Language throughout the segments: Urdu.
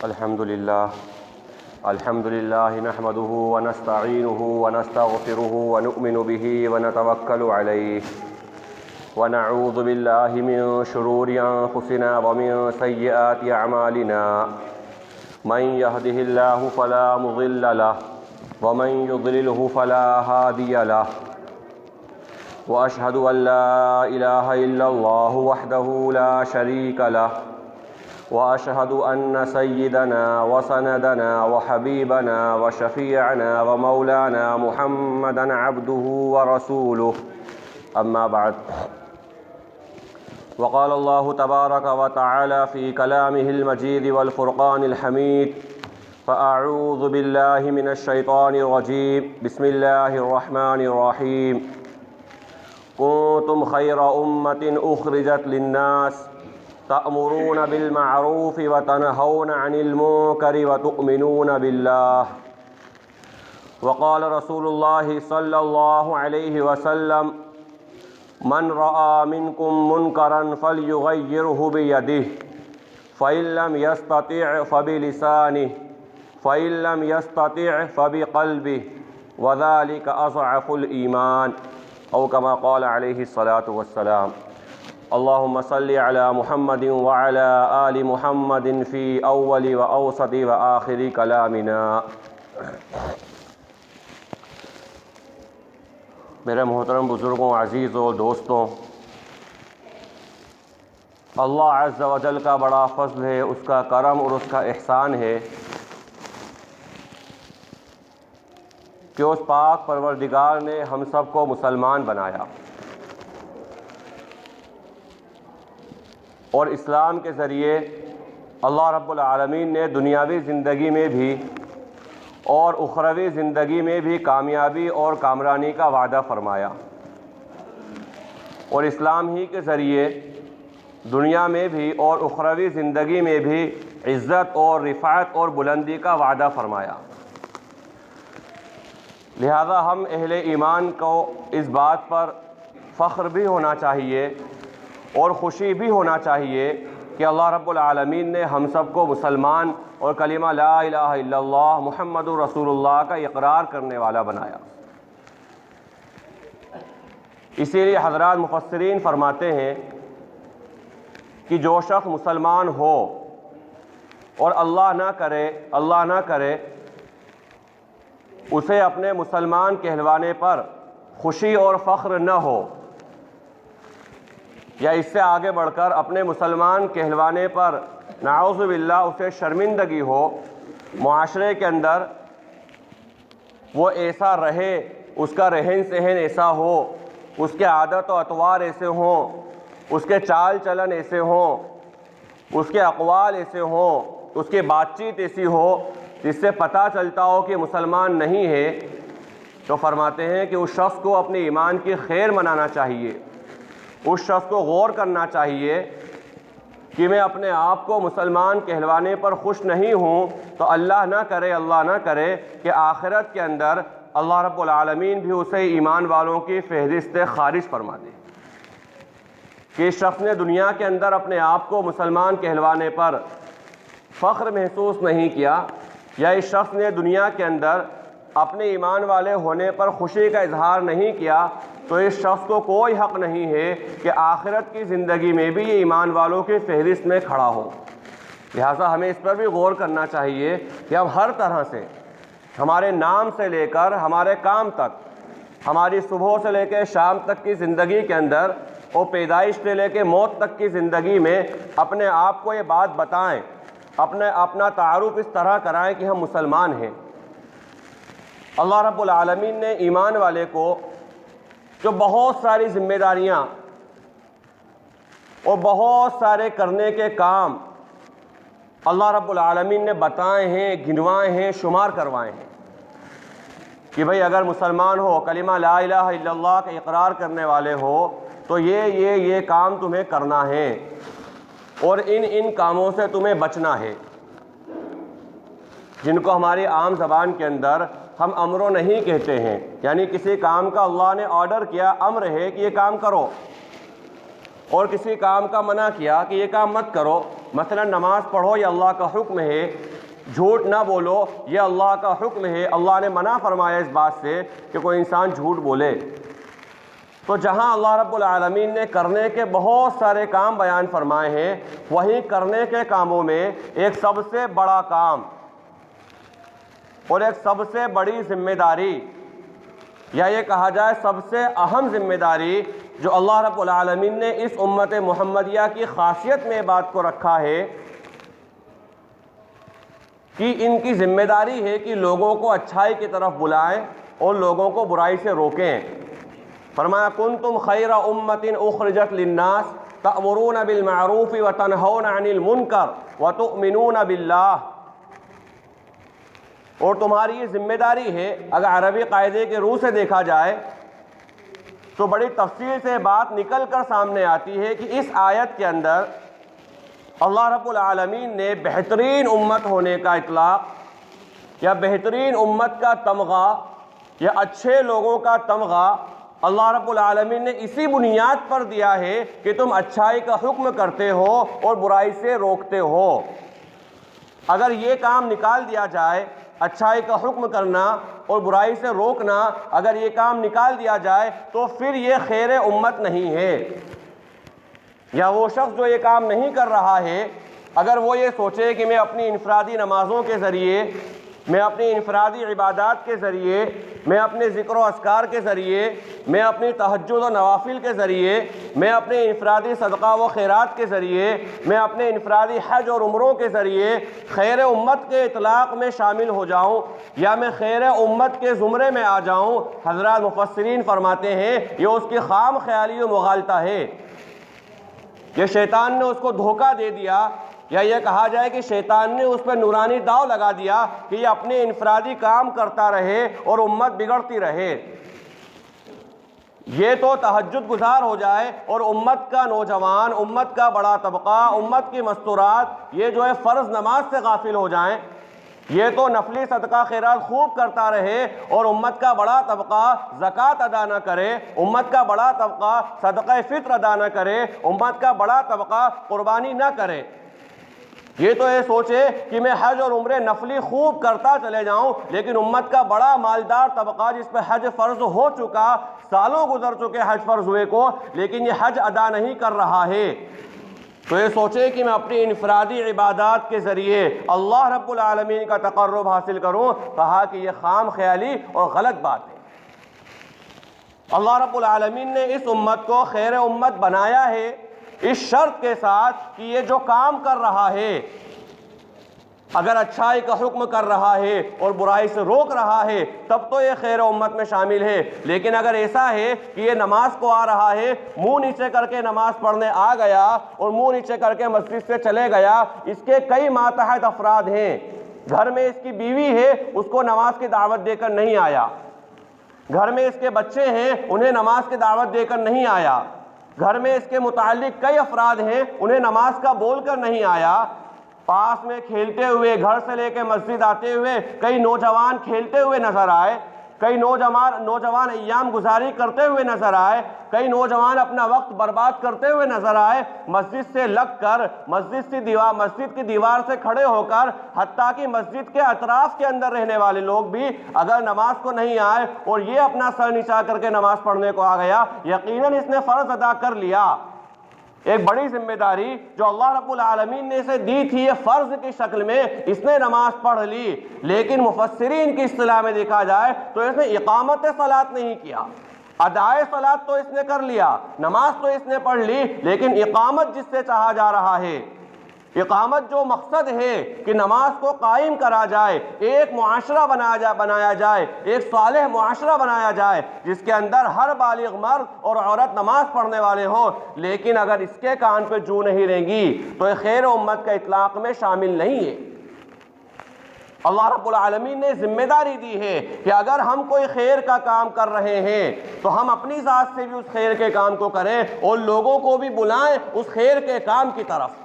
الحمد لله نحمده ونستعينه ونستغفره ونؤمن به ونتوكل عليه ونعوذ بالله من شرور أنفسنا ومن سيئات أعمالنا من يهده الله فلا مضل له ومن يضلله فلا هادي له وأشهد أن لا إله إلا الله وحده لا شريك له وأشهد أن سيدنا وسندنا وحبيبنا وشفيعنا ومولانا محمدا عبده ورسوله أما بعد وقال الله تبارك وتعالى في كلامه المجيد والفرقان الحميد فأعوذ بالله من الشيطان الرجيم بسم الله الرحمن الرحيم كنتم خير أمة أخرجت للناس تأمرون بالمعروف وتنهون عن المنكر وتؤمنون بالله وقال رسول الله صلى الله عليه وسلم من رأى منكم منكرا فليغيره بيده فإن لم يستطع فبلسانه فإن لم يستطع فبقلبه وذلك أضعف الإيمان أو كما قال عليه الصلاة والسلام اللهم صل على محمد وعلى آل محمد في أول وأوسط وآخر كلامنا۔ میرے محترم بزرگوں، عزیزوں، دوستوں، اللہ عز و جل کا بڑا فضل ہے، اس کا کرم اور اس کا احسان ہے کہ اس پاک پروردگار نے ہم سب کو مسلمان بنایا اور اسلام کے ذریعے اللہ رب العالمین نے دنیاوی زندگی میں بھی اور اخروی زندگی میں بھی کامیابی اور کامرانی کا وعدہ فرمایا، اور اسلام ہی کے ذریعے دنیا میں بھی اور اخروی زندگی میں بھی عزت اور رفعت اور بلندی کا وعدہ فرمایا۔ لہذا ہم اہل ایمان کو اس بات پر فخر بھی ہونا چاہیے اور خوشی بھی ہونا چاہیے کہ اللہ رب العالمین نے ہم سب کو مسلمان اور کلمہ لا الہ الا اللہ محمد رسول اللہ کا اقرار کرنے والا بنایا۔ اسی لیے حضرات مفسرین فرماتے ہیں کہ جو شخص مسلمان ہو اور اللہ نہ کرے اسے اپنے مسلمان کہلوانے پر خوشی اور فخر نہ ہو، یا اس سے آگے بڑھ کر اپنے مسلمان کہلوانے پر نعوذ باللہ اسے شرمندگی ہو، معاشرے کے اندر وہ ایسا رہے، اس کا رہن سہن ایسا ہو، اس کے عادت و اطوار ایسے ہوں، اس کے چال چلن ایسے ہوں، اس کے اقوال ایسے ہوں، اس کی بات چیت ایسی ہو جس سے پتہ چلتا ہو کہ مسلمان نہیں ہے، تو فرماتے ہیں کہ اس شخص کو اپنے ایمان کی خیر منانا چاہیے، اس شخص کو غور کرنا چاہیے کہ میں اپنے آپ کو مسلمان کہلوانے پر خوش نہیں ہوں، تو اللہ نہ کرے کہ آخرت کے اندر اللہ رب العالمین بھی اسے ایمان والوں کی فہرست خارج فرما دے، کہ اس شخص نے دنیا کے اندر اپنے آپ کو مسلمان کہلوانے پر فخر محسوس نہیں کیا، یا اس شخص نے دنیا کے اندر اپنے ایمان والے ہونے پر خوشی کا اظہار نہیں کیا، تو اس شخص کو کوئی حق نہیں ہے کہ آخرت کی زندگی میں بھی یہ ایمان والوں کی فہرست میں کھڑا ہو۔ لہٰذا ہمیں اس پر بھی غور کرنا چاہیے کہ ہم ہر طرح سے، ہمارے نام سے لے کر ہمارے کام تک، ہماری صبح سے لے کے شام تک کی زندگی کے اندر اور پیدائش سے لے کے موت تک کی زندگی میں اپنے آپ کو یہ بات بتائیں، اپنا تعارف اس طرح کرائیں کہ ہم مسلمان ہیں۔ اللہ رب العالمین نے ایمان والے کو جو بہت ساری ذمہ داریاں اور بہت سارے کرنے کے کام اللہ رب العالمین نے بتائے ہیں، گنوائے ہیں، شمار کروائے ہیں کہ بھئی اگر مسلمان ہو، کلمہ لا الہ الا اللہ کا اقرار کرنے والے ہو، تو یہ کام تمہیں کرنا ہے اور ان کاموں سے تمہیں بچنا ہے، جن کو ہماری عام زبان کے اندر ہم امر و نہیں کہتے ہیں، یعنی کسی کام کا اللہ نے آرڈر کیا، امر ہے کہ یہ کام کرو، اور کسی کام کا منع کیا کہ یہ کام مت کرو، مثلا نماز پڑھو یہ اللہ کا حکم ہے، جھوٹ نہ بولو یہ اللہ کا حکم ہے، اللہ نے منع فرمایا اس بات سے کہ کوئی انسان جھوٹ بولے۔ تو جہاں اللہ رب العالمین نے کرنے کے بہت سارے کام بیان فرمائے ہیں، وہیں کرنے کے کاموں میں ایک سب سے بڑا کام اور ایک سب سے بڑی ذمہ داری، یا یہ کہا جائے سب سے اہم ذمہ داری جو اللہ رب العالمین نے اس امت محمدیہ کی خاصیت میں بات کو رکھا ہے کہ ان کی ذمہ داری ہے کہ لوگوں کو اچھائی کی طرف بلائیں اور لوگوں کو برائی سے روکیں۔ فرمایا کنتم خیر امت اخرجت للناس تأمرون بالمعروف وتنہون عن المنکر وتؤمنون باللہ، اور تمہاری یہ ذمہ داری ہے۔ اگر عربی قاعدے کے روح سے دیکھا جائے تو بڑی تفصیل سے بات نکل کر سامنے آتی ہے کہ اس آیت کے اندر اللہ رب العالمین نے بہترین امت ہونے کا اطلاق یا بہترین امت کا تمغہ یا اچھے لوگوں کا تمغہ اللہ رب العالمین نے اسی بنیاد پر دیا ہے کہ تم اچھائی کا حکم کرتے ہو اور برائی سے روکتے ہو۔ اگر یہ کام نکال دیا جائے، اچھائی کا حکم کرنا اور برائی سے روکنا، اگر یہ کام نکال دیا جائے تو پھر یہ خیر امت نہیں ہے، یا وہ شخص جو یہ کام نہیں کر رہا ہے اگر وہ یہ سوچے کہ میں اپنی انفرادی نمازوں کے ذریعے، میں اپنی انفرادی عبادات کے ذریعے، میں اپنے ذکر و اذکار کے ذریعے، میں اپنی تہجد و نوافل کے ذریعے، میں اپنے انفرادی صدقہ و خیرات کے ذریعے، میں اپنے انفرادی حج اور عمروں کے ذریعے خیر امت کے اطلاق میں شامل ہو جاؤں یا میں خیر امت کے زمرے میں آ جاؤں، حضرات مفسرین فرماتے ہیں یہ اس کی خام خیالی و مغالطہ ہے، یہ شیطان نے اس کو دھوکہ دے دیا، یا یہ کہا جائے کہ شیطان نے اس پہ نورانی داؤ لگا دیا کہ یہ اپنے انفرادی کام کرتا رہے اور امت بگڑتی رہے۔ یہ تو تہجد گزار ہو جائے اور امت کا نوجوان، امت کا بڑا طبقہ، امت کی مستورات یہ جو ہے فرض نماز سے غافل ہو جائیں، یہ تو نفلی صدقہ خیرات خوب کرتا رہے اور امت کا بڑا طبقہ زکوٰۃ ادا نہ کرے، امت کا بڑا طبقہ صدقہ فطر ادا نہ کرے، امت کا بڑا طبقہ قربانی نہ کرے۔ یہ تو یہ سوچے کہ میں حج اور عمرے نفلی خوب کرتا چلے جاؤں، لیکن امت کا بڑا مالدار طبقہ جس پہ حج فرض ہو چکا، سالوں گزر چکے حج فرض ہوئے کو، لیکن یہ حج ادا نہیں کر رہا ہے، تو یہ سوچے کہ میں اپنی انفرادی عبادات کے ذریعے اللہ رب العالمین کا تقرب حاصل کروں، کہا کہ یہ خام خیالی اور غلط بات ہے۔ اللہ رب العالمین نے اس امت کو خیر امت بنایا ہے اس شرط کے ساتھ کہ یہ جو کام کر رہا ہے، اگر اچھائی کا حکم کر رہا ہے اور برائی سے روک رہا ہے تب تو یہ خیر امت میں شامل ہے، لیکن اگر ایسا ہے کہ یہ نماز کو آ رہا ہے، منہ نیچے کر کے نماز پڑھنے آ گیا اور منہ نیچے کر کے مسجد سے چلے گیا، اس کے کئی ماتحت افراد ہیں، گھر میں اس کی بیوی ہے، اس کو نماز کی دعوت دے کر نہیں آیا، گھر میں اس کے بچے ہیں، انہیں نماز کی دعوت دے کر نہیں آیا، گھر میں اس کے متعلق کئی افراد ہیں، انہیں نماز کا بول کر نہیں آیا، پاس میں کھیلتے ہوئے گھر سے لے کے مسجد آتے ہوئے کئی نوجوان کھیلتے ہوئے نظر آئے، کئی نوجوان ایام گزاری کرتے ہوئے نظر آئے، کئی نوجوان اپنا وقت برباد کرتے ہوئے نظر آئے، مسجد سے لگ کر، مسجد کی دیوار سے کھڑے ہو کر، حتیٰ کہ مسجد کے اطراف کے اندر رہنے والے لوگ بھی اگر نماز کو نہیں آئے اور یہ اپنا سر نیچا کر کے نماز پڑھنے کو آ گیا، یقیناً اس نے فرض ادا کر لیا۔ ایک بڑی ذمہ داری جو اللہ رب العالمین نے اسے دی تھی یہ فرض کی شکل میں، اس نے نماز پڑھ لی، لیکن مفسرین کی اصطلاح میں دیکھا جائے تو اس نے اقامت صلاۃ نہیں کیا، ادائے صلاۃ تو اس نے کر لیا، نماز تو اس نے پڑھ لی، لیکن اقامت جس سے چاہا جا رہا ہے، اقامت جو مقصد ہے کہ نماز کو قائم کرا جائے، ایک معاشرہ بنایا جائے، ایک صالح معاشرہ بنایا جائے جس کے اندر ہر بالغ مرد اور عورت نماز پڑھنے والے ہوں، لیکن اگر اس کے کان پہ جو نہیں رہیں گی تو یہ خیر امت کا اطلاق میں شامل نہیں ہے۔ اللہ رب العالمین نے ذمہ داری دی ہے کہ اگر ہم کوئی خیر کا کام کر رہے ہیں تو ہم اپنی ذات سے بھی اس خیر کے کام کو کریں اور لوگوں کو بھی بلائیں اس خیر کے کام کی طرف۔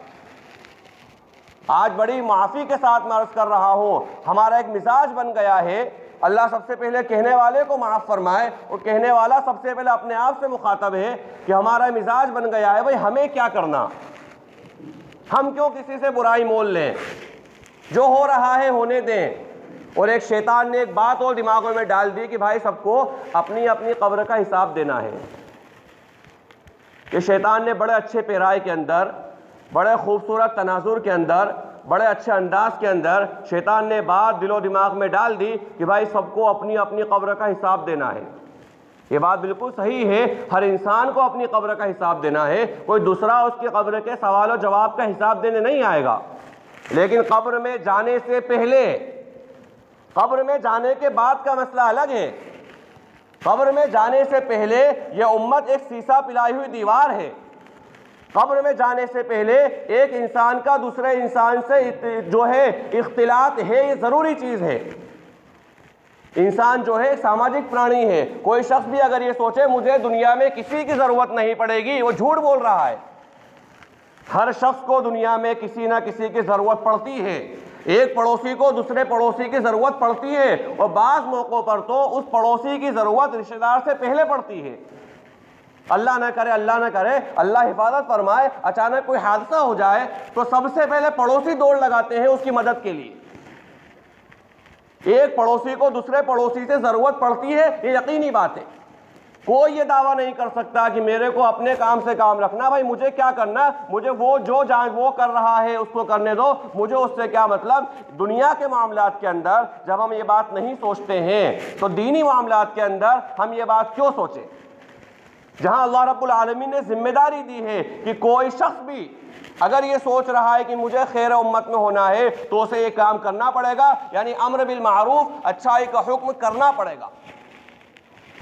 آج بڑی معافی کے ساتھ میں عرض کر رہا ہوں، ہمارا ایک مزاج بن گیا ہے، اللہ سب سے پہلے کہنے والے کو معاف فرمائے اور کہنے والا سب سے پہلے اپنے آپ سے مخاطب ہے کہ ہمارا مزاج بن گیا ہے بھئی ہمیں کیا کرنا، ہم کیوں کسی سے برائی مول لیں؟ جو ہو رہا ہے ہونے دیں۔ اور ایک شیطان نے ایک بات اور دماغوں میں ڈال دی کہ بھائی سب کو اپنی اپنی قبر کا حساب دینا ہے۔ کہ شیطان نے بڑے اچھے پیرائی کے اندر، بڑے خوبصورت تناظر کے اندر، بڑے اچھے انداز کے اندر شیطان نے بات دل و دماغ میں ڈال دی کہ بھائی سب کو اپنی اپنی قبر کا حساب دینا ہے۔ یہ بات بالکل صحیح ہے، ہر انسان کو اپنی قبر کا حساب دینا ہے، کوئی دوسرا اس کی قبر کے سوال و جواب کا حساب دینے نہیں آئے گا۔ لیکن قبر میں جانے سے پہلے، قبر میں جانے کے بعد کا مسئلہ الگ ہے۔ قبر میں جانے سے پہلے یہ امت ایک سیسا پلائی ہوئی دیوار ہے۔ قبر میں جانے سے پہلے ایک انسان کا دوسرے انسان سے جو ہے اختلاط ہے، یہ ضروری چیز ہے۔ انسان جو ہے ساماجک پرانی ہے۔ کوئی شخص بھی اگر یہ سوچے مجھے دنیا میں کسی کی ضرورت نہیں پڑے گی، وہ جھوٹ بول رہا ہے۔ ہر شخص کو دنیا میں کسی نہ کسی کی ضرورت پڑتی ہے۔ ایک پڑوسی کو دوسرے پڑوسی کی ضرورت پڑتی ہے، اور بعض موقعوں پر تو اس پڑوسی کی ضرورت رشتہ دار سے پہلے پڑتی ہے۔ اللہ نہ کرے، اللہ نہ کرے، اللہ حفاظت فرمائے، اچانک کوئی حادثہ ہو جائے تو سب سے پہلے پڑوسی دوڑ لگاتے ہیں اس کی مدد کے لیے۔ ایک پڑوسی کو دوسرے پڑوسی سے ضرورت پڑتی ہے، یہ یقینی بات ہے۔ کوئی یہ دعویٰ نہیں کر سکتا کہ میرے کو اپنے کام سے کام رکھنا، بھائی مجھے کیا کرنا، مجھے وہ جو وہ کر رہا ہے اس کو کرنے دو، مجھے اس سے کیا مطلب۔ دنیا کے معاملات کے اندر جب ہم یہ بات نہیں سوچتے ہیں تو دینی معاملات کے اندر ہم یہ بات کیوں سوچیں؟ جہاں اللہ رب العالمین نے ذمہ داری دی ہے کہ کوئی شخص بھی اگر یہ سوچ رہا ہے کہ مجھے خیر امت میں ہونا ہے تو اسے یہ کام کرنا پڑے گا، یعنی امر بالمعروف، اچھائی کا حکم کرنا پڑے گا،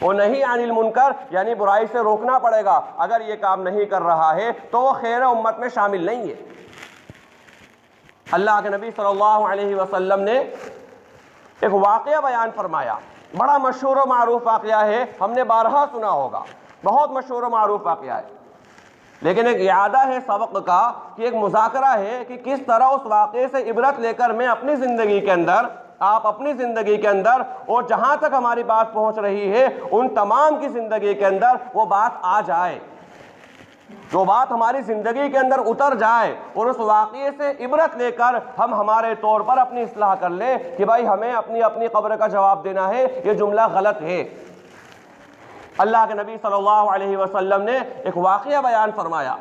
اور نہی عن المنکر یعنی برائی سے روکنا پڑے گا۔ اگر یہ کام نہیں کر رہا ہے تو وہ خیر امت میں شامل نہیں ہے۔ اللہ کے نبی صلی اللہ علیہ وسلم نے ایک واقعہ بیان فرمایا، بڑا مشہور و معروف واقعہ ہے، ہم نے بارہا سنا ہوگا، بہت مشہور و معروف واقعہ ہے، لیکن ایک اعادہ ہے سبق کا، کہ ایک مذاکرہ ہے کہ کس طرح اس واقعے سے عبرت لے کر میں اپنی زندگی کے اندر، آپ اپنی زندگی کے اندر، اور جہاں تک ہماری بات پہنچ رہی ہے ان تمام کی زندگی کے اندر وہ بات آ جائے، جو بات ہماری زندگی کے اندر اتر جائے، اور اس واقعے سے عبرت لے کر ہم ہمارے طور پر اپنی اصلاح کر لیں کہ بھائی ہمیں اپنی اپنی قبر کا جواب دینا ہے، یہ جملہ غلط ہے۔ اللہ کے نبی صلی اللہ علیہ وسلم نے ایک واقعہ بیان فرمایا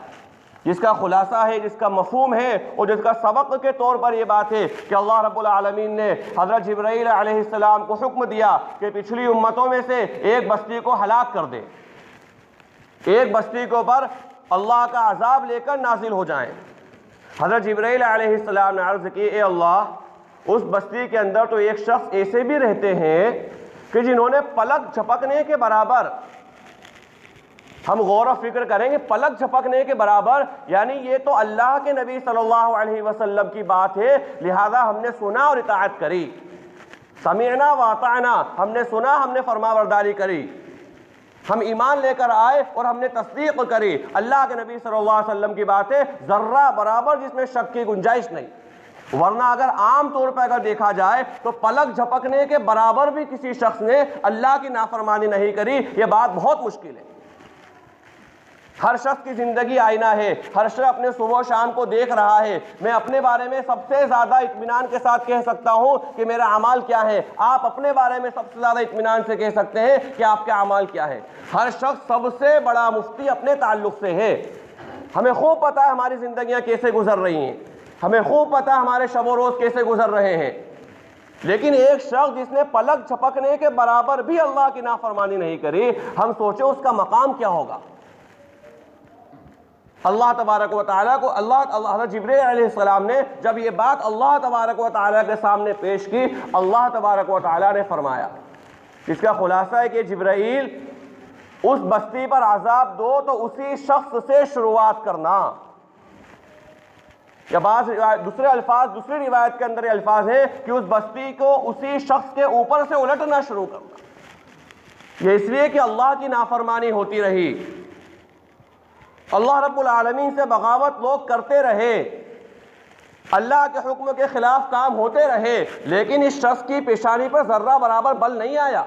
جس کا خلاصہ ہے، جس کا مفہوم ہے، اور جس کا سبق کے طور پر یہ بات ہے کہ اللہ رب العالمین نے حضرت جبرائیل علیہ السلام کو حکم دیا کہ پچھلی امتوں میں سے ایک بستی کو ہلاک کر دے، ایک بستی کے اوپر اللہ کا عذاب لے کر نازل ہو جائیں۔ حضرت جبرائیل علیہ السلام نے عرض کی، اے اللہ، اس بستی کے اندر تو ایک شخص ایسے بھی رہتے ہیں کہ جنہوں نے پلک جھپکنے کے برابر، ہم غور و فکر کریں گے، پلک جھپکنے کے برابر، یعنی یہ تو اللہ کے نبی صلی اللہ علیہ وسلم کی بات ہے، لہذا ہم نے سنا اور اطاعت کری، سمعنا واطعنا، ہم نے سنا، ہم نے فرما برداری کری، ہم ایمان لے کر آئے اور ہم نے تصدیق کری۔ اللہ کے نبی صلی اللہ علیہ وسلم کی بات ہے ذرہ برابر جس میں شک کی گنجائش نہیں، ورنہ اگر عام طور پر اگر دیکھا جائے تو پلک جھپکنے کے برابر بھی کسی شخص نے اللہ کی نافرمانی نہیں کری، یہ بات بہت مشکل ہے۔ ہر شخص کی زندگی آئینہ ہے، ہر شخص اپنے صبح و شام کو دیکھ رہا ہے۔ میں اپنے بارے میں سب سے زیادہ اطمینان کے ساتھ کہہ سکتا ہوں کہ میرا اعمال کیا ہے، آپ اپنے بارے میں سب سے زیادہ اطمینان سے کہہ سکتے ہیں کہ آپ کے اعمال کیا ہے۔ ہر شخص سب سے بڑا مفتی اپنے تعلق سے ہے۔ ہمیں خوب پتہ ہے ہماری زندگیاں کیسے گزر رہی ہیں، ہمیں خوب پتہ ہے ہمارے شب و روز کیسے گزر رہے ہیں، لیکن ایک شخص جس نے پلک جھپکنے کے برابر بھی اللہ کی نافرمانی نہیں کری، ہم سوچیں اس کا مقام کیا ہوگا۔ اللہ تبارک و تعالیٰ کو حضرت جبرائیل علیہ السلام نے جب یہ بات اللہ تبارک و تعالیٰ کے سامنے پیش کی، اللہ تبارک و تعالیٰ نے فرمایا، اس کا خلاصہ ہے کہ جبرائیل اس بستی پر عذاب دو تو اسی شخص سے شروعات کرنا، یا بعض دوسرے الفاظ، دوسری روایت کے اندر یہ الفاظ ہیں کہ اس بستی کو اسی شخص کے اوپر سے الٹنا شروع کرنا۔ یہ اس لیے کہ اللہ کی نافرمانی ہوتی رہی، اللہ رب العالمین سے بغاوت لوگ کرتے رہے، اللہ کے حکم کے خلاف کام ہوتے رہے، لیکن اس شخص کی پیشانی پر ذرہ برابر بل نہیں آیا۔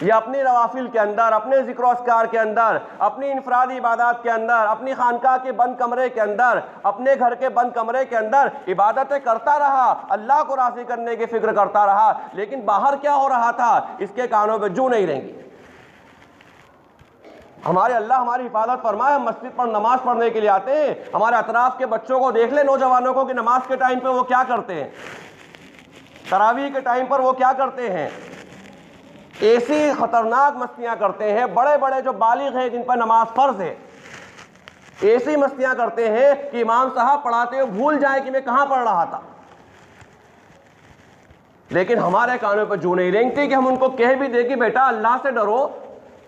یا اپنی نوافل کے اندر، اپنے ذکر و اذکار کے اندر، اپنی انفرادی عبادات کے اندر، اپنی خانقاہ کے بند کمرے کے اندر، اپنے گھر کے بند کمرے کے اندر عبادتیں کرتا رہا، اللہ کو راضی کرنے کی فکر کرتا رہا، لیکن باہر کیا ہو رہا تھا اس کے کانوں پہ جوں نہیں رہیں گی۔ ہمارے اللہ ہماری حفاظت فرمائے، ہم مسجد پر نماز پڑھنے کے لیے آتے ہیں، ہمارے اطراف کے بچوں کو دیکھ لیں، نوجوانوں کو، کہ نماز کے ٹائم پہ وہ کیا کرتے ہیں، تراویح کے ٹائم پر وہ کیا کرتے ہیں، ایسی خطرناک مستیاں کرتے ہیں۔ بڑے بڑے جو بالغ ہیں جن پر نماز فرض ہے، ایسی مستیاں کرتے ہیں کہ امام صاحب پڑھاتے ہوئے بھول جائیں کہ میں کہاں پڑھ رہا تھا، لیکن ہمارے کانوں پہ جوں نہیں رینگتی کہ ہم ان کو کہہ بھی دیں کہ بیٹا اللہ سے ڈرو،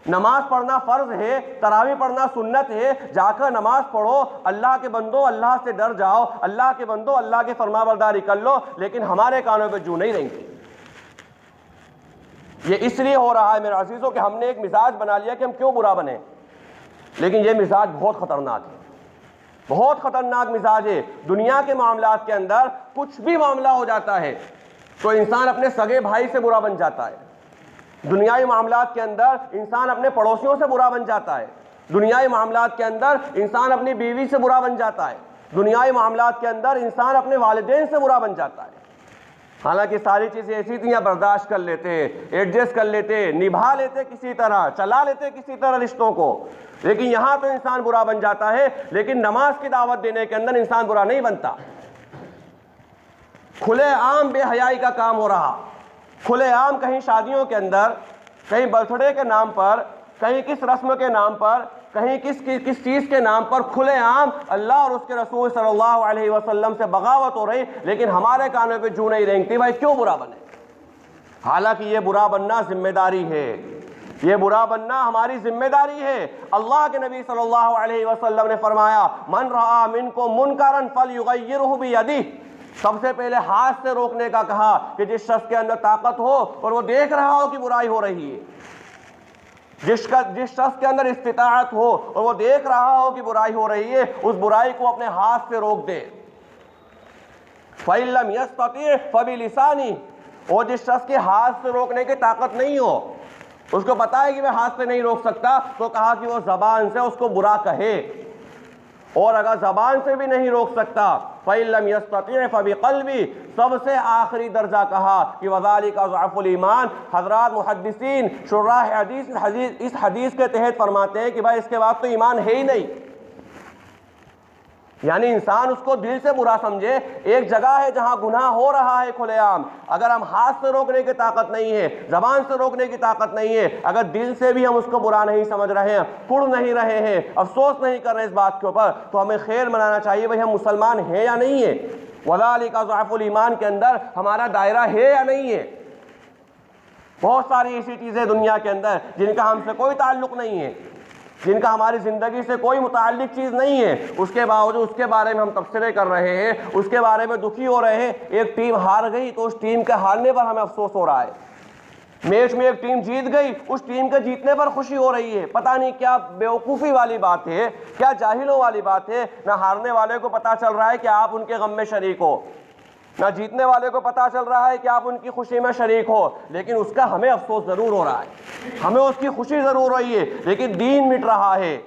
نماز پڑھنا فرض ہے، تراویح پڑھنا سنت ہے، جا کر نماز پڑھو، اللہ کے بندو اللہ سے ڈر جاؤ، اللہ کے بندو اللہ کے فرما برداری کر لو، لیکن ہمارے کانوں پہ جوں نہیں رینگتی۔ یہ اس لیے ہو رہا ہے میرے عزیزوں کہ ہم نے ایک مزاج بنا لیا کہ ہم کیوں برا بنیں، لیکن یہ مزاج بہت خطرناک ہے، بہت خطرناک مزاج ہے۔ دنیا کے معاملات کے اندر کچھ بھی معاملہ ہو جاتا ہے تو انسان اپنے سگے بھائی سے برا بن جاتا ہے، دنیائی معاملات کے اندر انسان اپنے پڑوسیوں سے برا بن جاتا ہے، دنیائی معاملات کے اندر انسان اپنی بیوی سے برا بن جاتا ہے، دنیائی معاملات کے اندر انسان اپنے والدین سے برا بن جاتا ہے۔ حالانکہ ساری چیزیں ایسی تھیں، برداشت کر لیتے، ایڈجسٹ کر لیتے، نبھا لیتے، کسی طرح چلا لیتے کسی طرح رشتوں کو، لیکن یہاں تو انسان برا بن جاتا ہے۔ لیکن نماز کی دعوت دینے کے اندر انسان برا نہیں بنتا۔ کھلے عام بے حیائی کا کام ہو رہا، کھلے عام کہیں شادیوں کے اندر، کہیں برتھ ڈے کے نام پر، کہیں کس رسم کے نام پر، کہیں کس چیز کے نام پر کھلے عام اللہ اور اس کے رسول صلی اللہ علیہ وسلم سے بغاوت ہو رہی، لیکن ہمارے کانوں پہ جوں نہیں رینگتی۔ بھائی کیوں برا بنے؟ حالانکہ یہ برا بننا ذمہ داری ہے، یہ برا بننا ہماری ذمہ داری ہے۔ اللہ کے نبی صلی اللہ علیہ وسلم نے فرمایا من رأى منکم منکرا فلیغیرہ بیدہ، سب سے پہلے ہاتھ سے روکنے کا کہا کہ جس شخص کے اندر طاقت ہو اور وہ دیکھ رہا ہو کہ برائی ہو رہی ہے، جس شخص کے اندر استطاعت ہو اور وہ دیکھ رہا ہو کہ برائی ہو رہی ہے، اس برائی کو اپنے ہاتھ سے روک دے۔ فَإِن لَّمْ يَسْتَطِعْ فَبِلِسَانِهِ، اور جس شخص کے ہاتھ سے روکنے کی طاقت نہیں ہو، اس کو پتا ہے کہ میں ہاتھ سے نہیں روک سکتا، تو کہا کہ وہ زبان سے اس کو برا کہے، اور اگر زبان سے بھی نہیں روک سکتا فَإِن لَّمْ يَسْتَطِعْ فَبِقَلْبِهِ، سب سے آخری درجہ کہا کہ وَذَلِكَ ضَعْفُ الْإِيمَانِ۔ حضرات محدثین شراح حدیث اس حدیث کے تحت فرماتے ہیں کہ بھائی اس کے بعد تو ایمان ہے ہی نہیں، یعنی انسان اس کو دل سے برا سمجھے۔ ایک جگہ ہے جہاں گناہ ہو رہا ہے کھلے عام، اگر ہم ہاتھ سے روکنے کی طاقت نہیں ہے، زبان سے روکنے کی طاقت نہیں ہے، اگر دل سے بھی ہم اس کو برا نہیں سمجھ رہے ہیں، پڑ نہیں رہے ہیں، افسوس نہیں کر رہے اس بات کے اوپر، تو ہمیں خیر منانا چاہیے بھائی ہم مسلمان ہیں یا نہیں ہیں، وَذَلِكَ ضَعْفُ الْإِيمَانِ کے اندر ہمارا دائرہ ہے یا نہیں ہے۔ بہت ساری ایسی چیزیں دنیا کے اندر جن کا ہم سے کوئی تعلق نہیں ہے، جن کا ہماری زندگی سے کوئی متعلق چیز نہیں ہے، اس کے باوجود اس کے بارے میں ہم تبصرے کر رہے ہیں، اس کے بارے میں دکھی ہو رہے ہیں۔ ایک ٹیم ہار گئی تو اس ٹیم کے ہارنے پر ہمیں افسوس ہو رہا ہے، میچ میں ایک ٹیم جیت گئی، اس ٹیم کے جیتنے پر خوشی ہو رہی ہے۔ پتہ نہیں کیا بیوقوفی والی بات ہے، کیا جاہلوں والی بات ہے، نہ ہارنے والے کو پتہ چل رہا ہے کہ آپ ان کے غم میں شریک ہو، نہ جیتنے والے کو پتہ چل رہا ہے کہ آپ ان کی خوشی میں شریک ہو، لیکن اس کا ہمیں افسوس ضرور ہو رہا ہے، ہمیں اس کی خوشی ضرور ہو رہی ہے، لیکن دین مٹ رہا ہے۔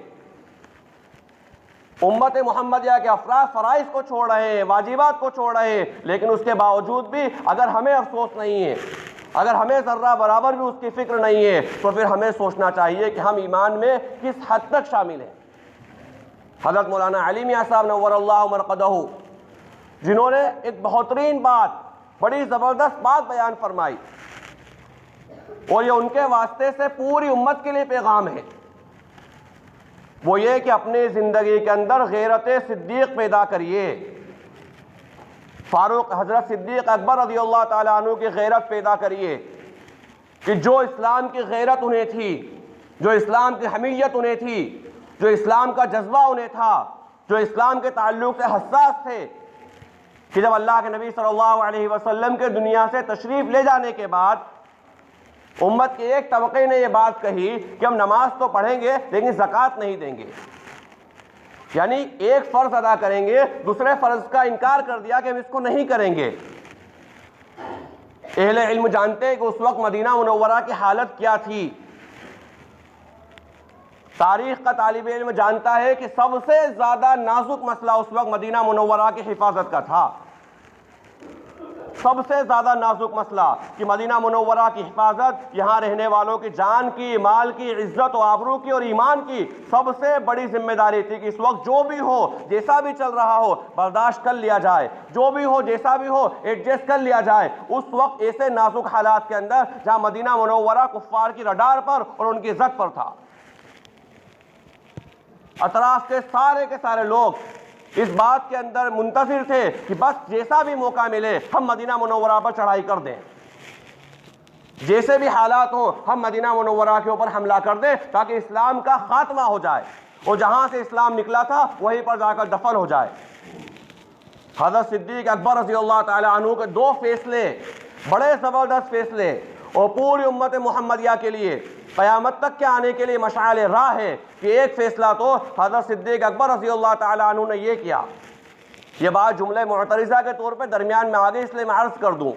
امت محمدیہ کے افراد فرائض کو چھوڑ رہے ہیں، واجبات کو چھوڑ رہے ہیں، لیکن اس کے باوجود بھی اگر ہمیں افسوس نہیں ہے، اگر ہمیں ذرہ برابر بھی اس کی فکر نہیں ہے، تو پھر ہمیں سوچنا چاہیے کہ ہم ایمان میں کس حد تک شامل ہیں۔ حضرت مولانا علی میاں صاحب نور اللہ مرقدہ، جنہوں نے ایک بہترین بات، بڑی زبردست بات بیان فرمائی، اور یہ ان کے واسطے سے پوری امت کے لیے پیغام ہے، وہ یہ کہ اپنی زندگی کے اندر غیرت صدیق پیدا کریے۔ فاروق حضرت صدیق اکبر رضی اللہ تعالیٰ عنہ کی غیرت پیدا کریے کہ جو اسلام کی غیرت انہیں تھی، جو اسلام کی حمیت انہیں تھی، جو اسلام کا جذبہ انہیں تھا، جو اسلام کے تعلق سے حساس تھے، کہ جب اللہ کے نبی صلی اللہ علیہ وسلم کے دنیا سے تشریف لے جانے کے بعد امت کے ایک طبقے نے یہ بات کہی کہ ہم نماز تو پڑھیں گے لیکن زکوٰۃ نہیں دیں گے، یعنی ایک فرض ادا کریں گے، دوسرے فرض کا انکار کر دیا کہ ہم اس کو نہیں کریں گے۔ اہل علم جانتے ہیں کہ اس وقت مدینہ منورہ کی حالت کیا تھی۔ تاریخ کا طالب علم جانتا ہے کہ سب سے زیادہ نازک مسئلہ اس وقت مدینہ منورہ کی حفاظت کا تھا۔ سب سے زیادہ نازک مسئلہ کہ مدینہ منورہ کی حفاظت، یہاں رہنے والوں کی جان کی، مال کی، عزت و آبرو کی اور ایمان کی سب سے بڑی ذمہ داری تھی کہ اس وقت جو بھی ہو، جیسا بھی چل رہا ہو، برداشت کر لیا جائے، جو بھی ہو جیسا بھی ہو ایڈجسٹ کر لیا جائے۔ اس وقت ایسے نازک حالات کے اندر جہاں مدینہ منورہ کفار کی رڈار پر اور ان کی عزت پر تھا، اطراف کے سارے لوگ اس بات کے اندر منتظر تھے کہ بس جیسا بھی موقع ملے ہم مدینہ منورہ پر چڑھائی کر دیں، جیسے بھی حالات ہوں ہم مدینہ منورہ کے اوپر حملہ کر دیں تاکہ اسلام کا خاتمہ ہو جائے اور جہاں سے اسلام نکلا تھا وہیں پر جا کر دفن ہو جائے۔ حضرت صدیق اکبر رضی اللہ تعالی عنہ کے دو فیصلے، بڑے زبردست فیصلے، اور پوری امت محمدیہ کے لیے قیامت تک کے آنے کے لیے مشعل راہ ہے کہ ایک فیصلہ تو حضرت صدیق اکبر رضی اللہ تعالی عنہ نے یہ کیا۔ یہ بات جملہ معترضہ کے طور پہ درمیان میں آگے اس لیے میں عرض کر دوں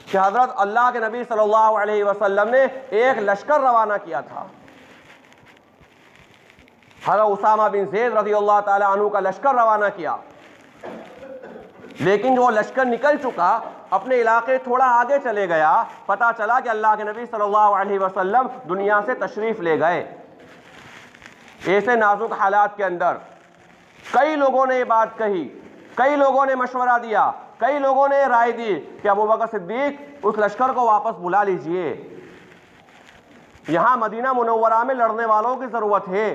کہ حضرت اللہ کے نبی صلی اللہ علیہ وسلم نے ایک لشکر روانہ کیا تھا۔ حضرت اسامہ بن زید رضی اللہ تعالی عنہ کا لشکر روانہ کیا، لیکن جو لشکر نکل چکا اپنے علاقے تھوڑا آگے چلے گیا، پتا چلا کہ اللہ کے نبی صلی اللہ علیہ وسلم دنیا سے تشریف لے گئے۔ ایسے نازک حالات کے اندر کئی لوگوں نے یہ بات کہی، کئی لوگوں نے مشورہ دیا، کئی لوگوں نے رائے دی کہ ابوبکر صدیق اس لشکر کو واپس بلا لیجئے، یہاں مدینہ منورہ میں لڑنے والوں کی ضرورت ہے،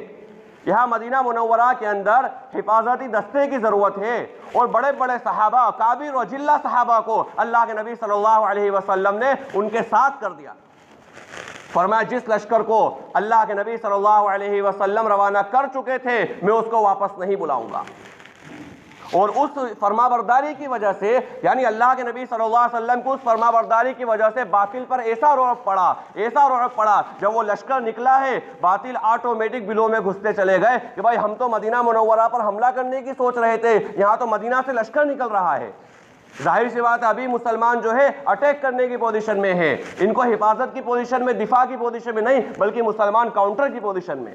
یہاں مدینہ منورہ کے اندر حفاظتی دستے کی ضرورت ہے۔ اور بڑے بڑے صحابہ، کابر و جلہ صحابہ کو اللہ کے نبی صلی اللہ علیہ وسلم نے ان کے ساتھ کر دیا۔ فرمایا جس لشکر کو اللہ کے نبی صلی اللہ علیہ وسلم روانہ کر چکے تھے میں اس کو واپس نہیں بلاؤں گا۔ اور اس فرما برداری کی وجہ سے، یعنی اللہ کے نبی صلی اللہ علیہ وسلم کو اس فرما برداری کی وجہ سے باطل پر ایسا رعب پڑا، جب وہ لشکر نکلا ہے باطل آٹومیٹک بلوں میں گھستے چلے گئے کہ بھائی ہم تو مدینہ منورہ پر حملہ کرنے کی سوچ رہے تھے، یہاں تو مدینہ سے لشکر نکل رہا ہے۔ ظاہر سی بات ہے ابھی مسلمان جو ہے اٹیک کرنے کی پوزیشن میں ہے، ان کو حفاظت کی پوزیشن میں، دفاع کی پوزیشن میں نہیں، بلکہ مسلمان کاؤنٹر کی پوزیشن میں۔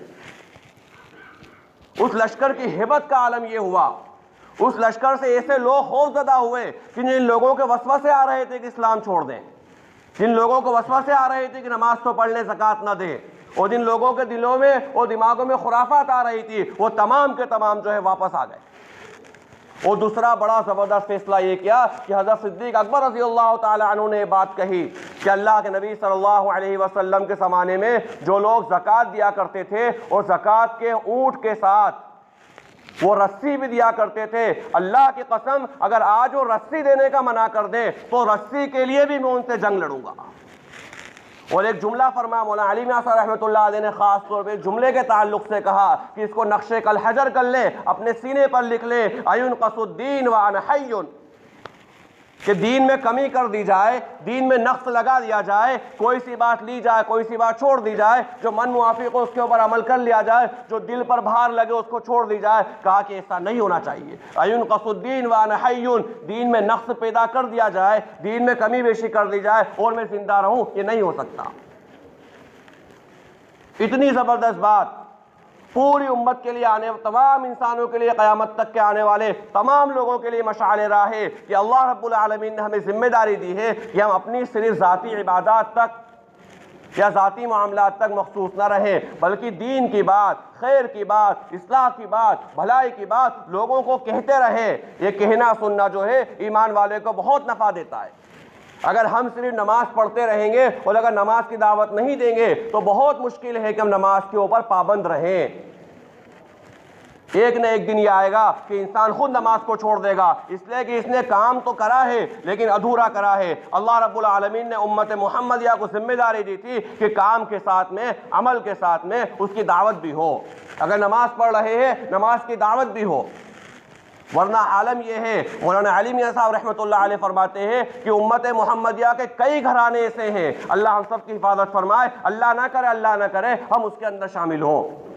اس لشکر کی ہیبت کا عالم یہ ہوا، اس لشکر سے ایسے لوگ خوف زدہ ہوئے کہ جن لوگوں کے وسوسے آ رہے تھے کہ اسلام چھوڑ دیں، جن لوگوں کو وسوسے آ رہے تھے کہ نماز تو پڑھ لیں زکوٰۃ نہ دیں، اور جن لوگوں کے دلوں میں اور دماغوں میں خرافات آ رہی تھی وہ تمام کے تمام جو ہے واپس آ گئے۔ اور دوسرا بڑا زبردست فیصلہ یہ کیا کہ حضرت صدیق اکبر رضی اللہ تعالی عنہ نے بات کہی کہ اللہ کے نبی صلی اللہ علیہ وسلم کے زمانے میں جو لوگ زکوٰۃ دیا کرتے تھے اور زکوٰۃ کے اونٹ کے ساتھ وہ رسی بھی دیا کرتے تھے، اللہ کی قسم اگر آج وہ رسی دینے کا منع کر دیں تو رسی کے لیے بھی میں ان سے جنگ لڑوں گا۔ اور ایک جملہ فرمایا مولانا علی میاں صاحب رحمۃ اللہ علیہ نے خاص طور پہ جملے کے تعلق سے کہا کہ اس کو نقشے کل حجر کر لے، اپنے سینے پر لکھ لے، اَيُنْقَصُ الدِّينُ وَأَنَا حَيٌّ، کہ دین میں کمی کر دی جائے، دین میں نقص لگا دیا جائے، کوئی سی بات لی جائے، کوئی سی بات چھوڑ دی جائے، جو من موافق ہو اس کے اوپر عمل کر لیا جائے، جو دل پر بھار لگے اس کو چھوڑ دی جائے۔ کہا کہ ایسا نہیں ہونا چاہیے، اَيُنْقَصُ الدِّينُ وَأَنَا حَيٌّ، دین میں نقص پیدا کر دیا جائے، دین میں کمی بیشی کر دی جائے اور میں زندہ رہوں، یہ نہیں ہو سکتا۔ اتنی زبردست بات پوری امت کے لیے آنے، تمام انسانوں کے لیے، قیامت تک کے آنے والے تمام لوگوں کے لیے مشعل راہ ہے کہ اللہ رب العالمین نے ہمیں ذمہ داری دی ہے کہ ہم اپنی صرف ذاتی عبادات تک یا ذاتی معاملات تک مخصوص نہ رہیں، بلکہ دین کی بات، خیر کی بات، اصلاح کی بات، بھلائی کی بات لوگوں کو کہتے رہیں۔ یہ کہنا سننا جو ہے ایمان والے کو بہت نفع دیتا ہے۔ اگر ہم صرف نماز پڑھتے رہیں گے اور اگر نماز کی دعوت نہیں دیں گے تو بہت مشکل ہے کہ ہم نماز کے اوپر پابند رہیں۔ ایک نہ ایک دن یہ آئے گا کہ انسان خود نماز کو چھوڑ دے گا، اس لیے کہ اس نے کام تو کرا ہے لیکن ادھورا کرا ہے۔ اللہ رب العالمین نے امت محمدیہ کو ذمہ داری دی تھی کہ کام کے ساتھ میں، عمل کے ساتھ میں اس کی دعوت بھی ہو۔ اگر نماز پڑھ رہے ہیں نماز کی دعوت بھی ہو، ورنہ عالم یہ ہے، مولانا علی میاں صاحب رحمۃ اللہ علیہ فرماتے ہیں کہ امت محمدیہ کے کئی گھرانے ایسے ہیں، اللہ ہم سب کی حفاظت فرمائے، اللہ نہ کرے ہم اس کے اندر شامل ہوں۔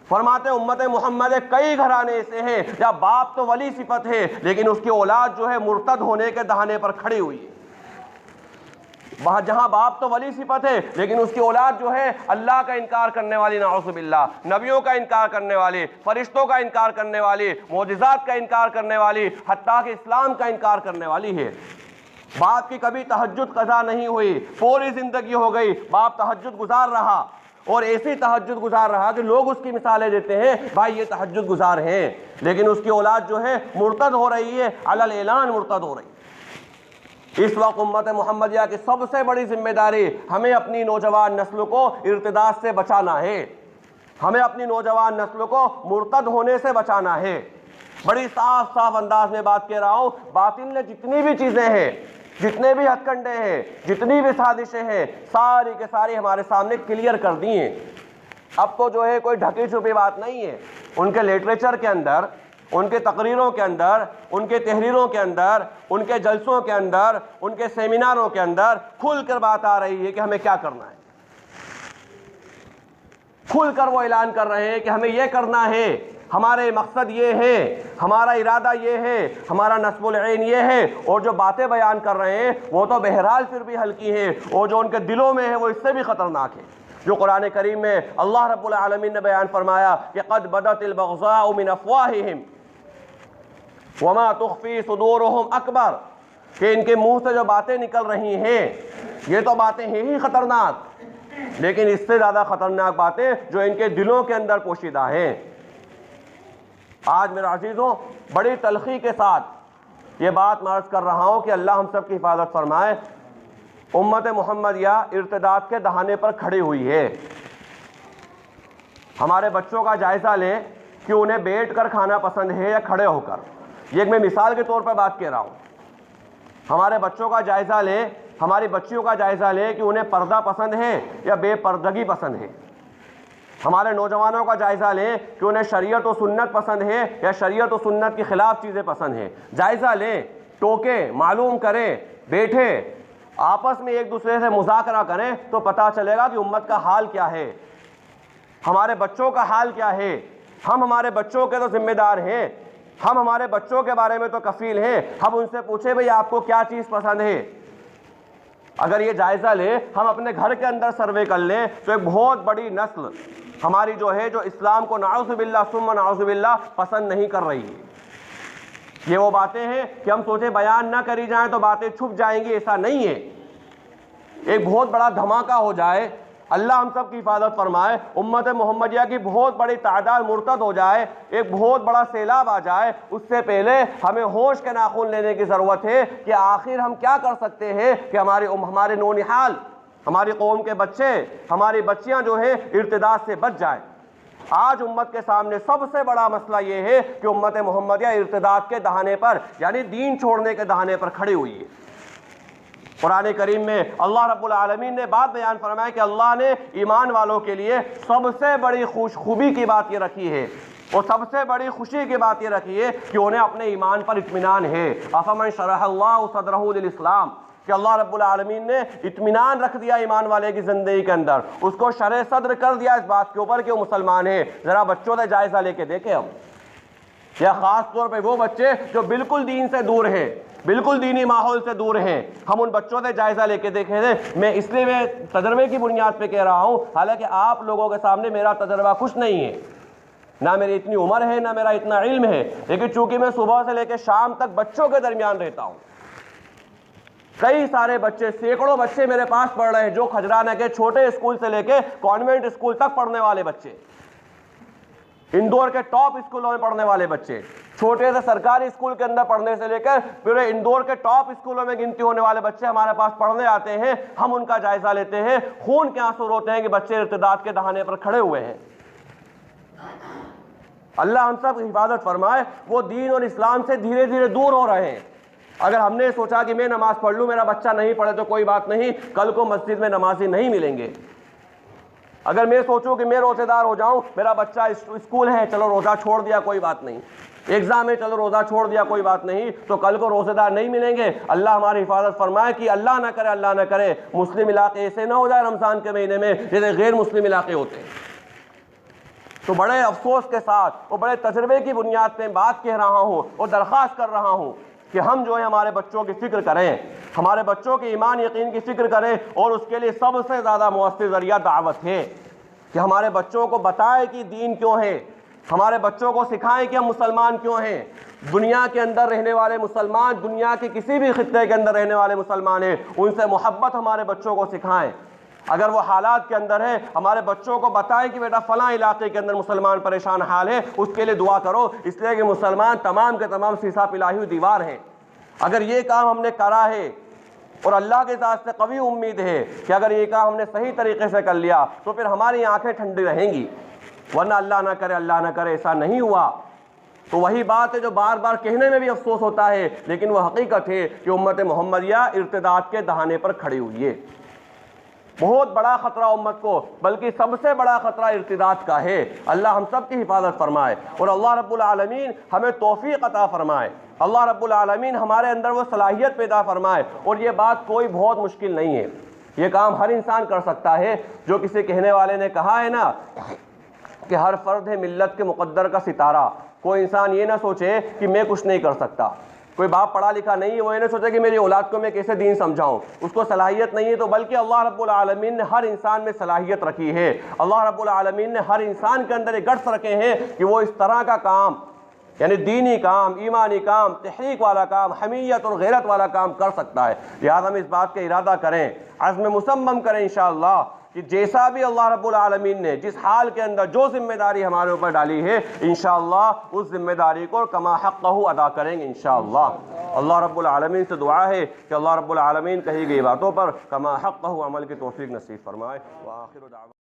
فرماتے ہیں امت محمد کئی گھرانے ایسے ہیں جہاں باپ تو ولی صفت ہے لیکن اس کی اولاد جو ہے مرتد ہونے کے دہانے پر کھڑی ہوئی ہے۔ وہاں جہاں باپ تو ولی صفت ہے لیکن اس کی اولاد جو ہے اللہ کا انکار کرنے والی، نعوذ باللہ، نبیوں کا انکار کرنے والی، فرشتوں کا انکار کرنے والی، معجزات کا انکار کرنے والی، حتیٰ کہ اسلام کا انکار کرنے والی ہے۔ باپ کی کبھی تہجد قضا نہیں ہوئی، پوری زندگی ہو گئی باپ تہجد گزار رہا، اور ایسی تہجد گزار رہا کہ لوگ اس کی مثالیں دیتے ہیں بھائی یہ تہجد گزار ہیں، لیکن اس کی اولاد جو ہے مرتد ہو رہی ہے، علی الاعلان مرتد ہو رہی ہے۔ اس وقت امت محمدیہ کی سب سے بڑی ذمہ داری ہمیں اپنی نوجوان نسل کو ارتداد سے بچانا ہے، ہمیں اپنی نوجوان نسل کو مرتد ہونے سے بچانا ہے۔ بڑی صاف صاف انداز میں بات کہہ رہا ہوں، باطل نے جتنی بھی چیزیں ہیں، جتنے بھی ہتھ کنڈے ہیں، جتنی بھی سازشیں ہیں، ساری کے ساری ہمارے سامنے کلیئر کر دی ہیں۔ اب تو جو ہے کوئی ڈھکی چھپی بات نہیں ہے، ان کے لٹریچر کے اندر، ان کے تقریروں کے اندر، ان کے تحریروں کے اندر، ان کے جلسوں کے اندر، ان کے سیمیناروں کے اندر کھل کر بات آ رہی ہے کہ ہمیں کیا کرنا ہے۔ کھل کر وہ اعلان کر رہے ہیں کہ ہمیں یہ کرنا ہے، ہمارے مقصد یہ ہے، ہمارا ارادہ یہ ہے، ہمارا نصب العین یہ ہے، اور جو باتیں بیان کر رہے ہیں وہ تو بہرحال پھر بھی ہلکی ہیں، اور جو ان کے دلوں میں ہے وہ اس سے بھی خطرناک ہے۔ جو قرآن کریم میں اللہ رب العالمین نے بیان فرمایا کہ قد بدت البغضاء من افواہہم وما تخفی صدورہم اکبر، کہ ان کے منہ سے جو باتیں نکل رہی ہیں یہ تو باتیں ہیں ہی خطرناک، لیکن اس سے زیادہ خطرناک باتیں جو ان کے دلوں کے اندر پوشیدہ ہیں۔ آج میرے عزیزوں بڑی تلخی کے ساتھ یہ بات میں عرض کر رہا ہوں کہ اللہ ہم سب کی حفاظت فرمائے، امت محمدیہ ارتداد کے دہانے پر کھڑی ہوئی ہے۔ ہمارے بچوں کا جائزہ لیں کہ انہیں بیٹھ کر کھانا پسند ہے یا کھڑے ہو کر، یہ میں مثال کے طور پر بات کہہ رہا ہوں۔ ہمارے بچوں کا جائزہ لیں، ہماری بچیوں کا جائزہ لیں کہ انہیں پردہ پسند ہے یا بے پردگی پسند ہے۔ ہمارے نوجوانوں کا جائزہ لیں کہ انہیں شریعت و سنت پسند ہے یا شریعت و سنت کی خلاف چیزیں پسند ہیں۔ جائزہ لیں، ٹوکیں، معلوم کریں، بیٹھیں، آپس میں ایک دوسرے سے مذاکرہ کریں تو پتہ چلے گا کہ امت کا حال کیا ہے، ہمارے بچوں کا حال کیا ہے۔ ہم ہمارے بچوں کے تو ذمہ دار ہیں، ہم ہمارے بچوں کے بارے میں تو کفیل ہیں، ہم ان سے پوچھیں بھئی آپ کو کیا چیز پسند ہے۔ اگر یہ جائزہ لیں، ہم اپنے گھر کے اندر سروے کر لیں تو ایک بہت بڑی نسل ہماری جو ہے جو اسلام کو نعوذ باللہ ثم نعوذ باللہ پسند نہیں کر رہی ہے۔ یہ وہ باتیں ہیں کہ ہم سوچیں بیان نہ کری جائیں تو باتیں چھپ جائیں گی، ایسا نہیں ہے۔ ایک بہت بڑا دھماکہ ہو جائے، اللہ ہم سب کی حفاظت فرمائے، امت محمدیہ کی بہت بڑی تعداد مرتد ہو جائے، ایک بہت بڑا سیلاب آ جائے، اس سے پہلے ہمیں ہوش کے ناخن لینے کی ضرورت ہے کہ آخر ہم کیا کر سکتے ہیں کہ ہمارے نونہال، ہماری قوم کے بچے، ہماری بچیاں جو ہیں ارتداد سے بچ جائیں۔ آج امت کے سامنے سب سے بڑا مسئلہ یہ ہے کہ امت محمدیہ ارتداد کے دہانے پر یعنی دین چھوڑنے کے دہانے پر کھڑی ہوئی ہے۔ قرآن کریم میں اللہ رب العالمین نے بات بیان فرمایا کہ اللہ نے ایمان والوں کے لیے سب سے بڑی خوبی کی بات یہ رکھی ہے، اور سب سے بڑی خوشی کی بات یہ رکھی ہے کہ انہیں اپنے ایمان پر اطمینان ہے۔ افمن شرح اللہ صدرہ للاسلام، کہ اللہ رب العالمین نے اطمینان رکھ دیا ایمان والے کی زندگی کے اندر، اس کو شرح صدر کر دیا اس بات کے اوپر کہ وہ مسلمان ہے۔ ذرا بچوں سے جائزہ لے کے دیکھیں ہم، یا خاص طور پہ وہ بچے جو بالکل دین سے دور ہیں، بالکل دینی ماحول سے دور ہیں، ہم ان بچوں سے جائزہ لے کے دیکھیں تھے۔ میں اس لیے میں تجربے کی بنیاد پہ کہہ رہا ہوں، حالانکہ آپ لوگوں کے سامنے میرا تجربہ کچھ نہیں ہے، نہ میری اتنی عمر ہے نہ میرا اتنا علم ہے، لیکن چونکہ میں صبح سے لے کے شام تک بچوں کے درمیان رہتا ہوں، کئی سارے بچے، سینکڑوں بچے میرے پاس پڑھ رہے ہیں، جو کھجرانہ کے چھوٹے اسکول سے لے کے کانوینٹ اسکول تک پڑھنے والے بچے، اندور کے ٹاپ اسکولوں میں پڑھنے والے بچے، چھوٹے سے سرکاری اسکول کے اندر پڑھنے سے لے کر پورے اندور کے ٹاپ اسکولوں میں گنتی ہونے والے بچے ہمارے پاس پڑھنے آتے ہیں، ہم ان کا جائزہ لیتے ہیں، خون کے آنسو روتے ہیں کہ بچے ارتداد کے دہانے پر کھڑے ہوئے ہیں۔ اللہ ہم سب کی حفاظت فرمائے، وہ دین اور اسلام سے دھیرے دھیرے دور ہو رہے ہیں۔ اگر ہم نے سوچا کہ میں نماز پڑھ لوں، میرا بچہ نہیں پڑھے تو کوئی بات نہیں، کل کو مسجد میں نمازی نہیں ملیں گے۔ اگر میں سوچوں کہ میں روزے دار ہو جاؤں، میرا بچہ اسکول ہے، چلو روزہ چھوڑ دیا کوئی بات نہیں، ایگزام ہے چلو روزہ چھوڑ دیا کوئی بات نہیں، تو کل کو روزے دار نہیں ملیں گے۔ اللہ ہماری حفاظت فرمائے کہ اللہ نہ کرے مسلم علاقے ایسے نہ ہو جائے رمضان کے مہینے میں جیسے غیر مسلم علاقے ہوتے ہیں۔ تو بڑے افسوس کے ساتھ اور بڑے تجربے کی بنیاد پہ بات کہہ رہا ہوں اور درخواست کر رہا ہوں کہ ہم جو ہے ہمارے بچوں کی فکر کریں، ہمارے بچوں کے ایمان یقین کی فکر کریں، اور اس کے لیے سب سے زیادہ مؤثر ذریعہ دعوت ہے کہ ہمارے بچوں کو بتائیں کہ دین کیوں ہے، ہمارے بچوں کو سکھائیں کہ ہم مسلمان کیوں ہیں۔ دنیا کے اندر رہنے والے مسلمان، دنیا کے کسی بھی خطے کے اندر رہنے والے مسلمان ہیں، ان سے محبت ہمارے بچوں کو سکھائیں۔ اگر وہ حالات کے اندر ہے، ہمارے بچوں کو بتائیں کہ بیٹا فلاں علاقے کے اندر مسلمان پریشان حال ہے، اس کے لیے دعا کرو، اس لیے کہ مسلمان تمام کے تمام سیسا پلائی ہوئی دیوار ہیں۔ اگر یہ کام ہم نے کرا ہے، اور اللہ کے ذات سے قوی امید ہے کہ اگر یہ کام ہم نے صحیح طریقے سے کر لیا تو پھر ہماری آنکھیں ٹھنڈی رہیں گی، ورنہ اللہ نہ کرے ایسا نہیں ہوا تو وہی بات ہے جو بار بار کہنے میں بھی افسوس ہوتا ہے، لیکن وہ حقیقت ہے کہ امت محمدیہ ارتداد کے دہانے پر کھڑی ہوئی ہے۔ بہت بڑا خطرہ امت کو، بلکہ سب سے بڑا خطرہ ارتداد کا ہے۔ اللہ ہم سب کی حفاظت فرمائے، اور اللہ رب العالمین ہمیں توفیق عطا فرمائے، اللہ رب العالمین ہمارے اندر وہ صلاحیت پیدا فرمائے۔ اور یہ بات کوئی بہت مشکل نہیں ہے، یہ کام ہر انسان کر سکتا ہے۔ جو کسی کہنے والے نے کہا ہے نا کہ ہر فرد ہے ملت کے مقدر کا ستارہ، کوئی انسان یہ نہ سوچے کہ میں کچھ نہیں کر سکتا۔ کوئی باپ پڑھا لکھا نہیں ہے، وہ یہ نہ سوچے کہ میری اولاد کو میں کیسے دین سمجھاؤں، اس کو صلاحیت نہیں ہے، تو بلکہ اللہ رب العالمین نے ہر انسان میں صلاحیت رکھی ہے۔ اللہ رب العالمین نے ہر انسان کے اندر یہ گٹس رکھے ہیں کہ وہ اس طرح کا کام، یعنی دینی کام، ایمانی کام، تحریک والا کام، حمیت اور غیرت والا کام کر سکتا ہے۔ لہٰذا ہم اس بات کا ارادہ کریں، عزم مصمم کریں انشاءاللہ کہ جیسا بھی اللہ رب العالمین نے جس حال کے اندر جو ذمہ داری ہمارے اوپر ڈالی ہے، انشاءاللہ اس ذمہ داری کو کما حقہ ادا کریں گے انشاءاللہ۔ اللہ رب العالمین سے دعا ہے کہ اللہ رب العالمین کہی گئی باتوں پر کما حقہ عمل کی توفیق نصیب فرمائے۔ وآخر دعوانا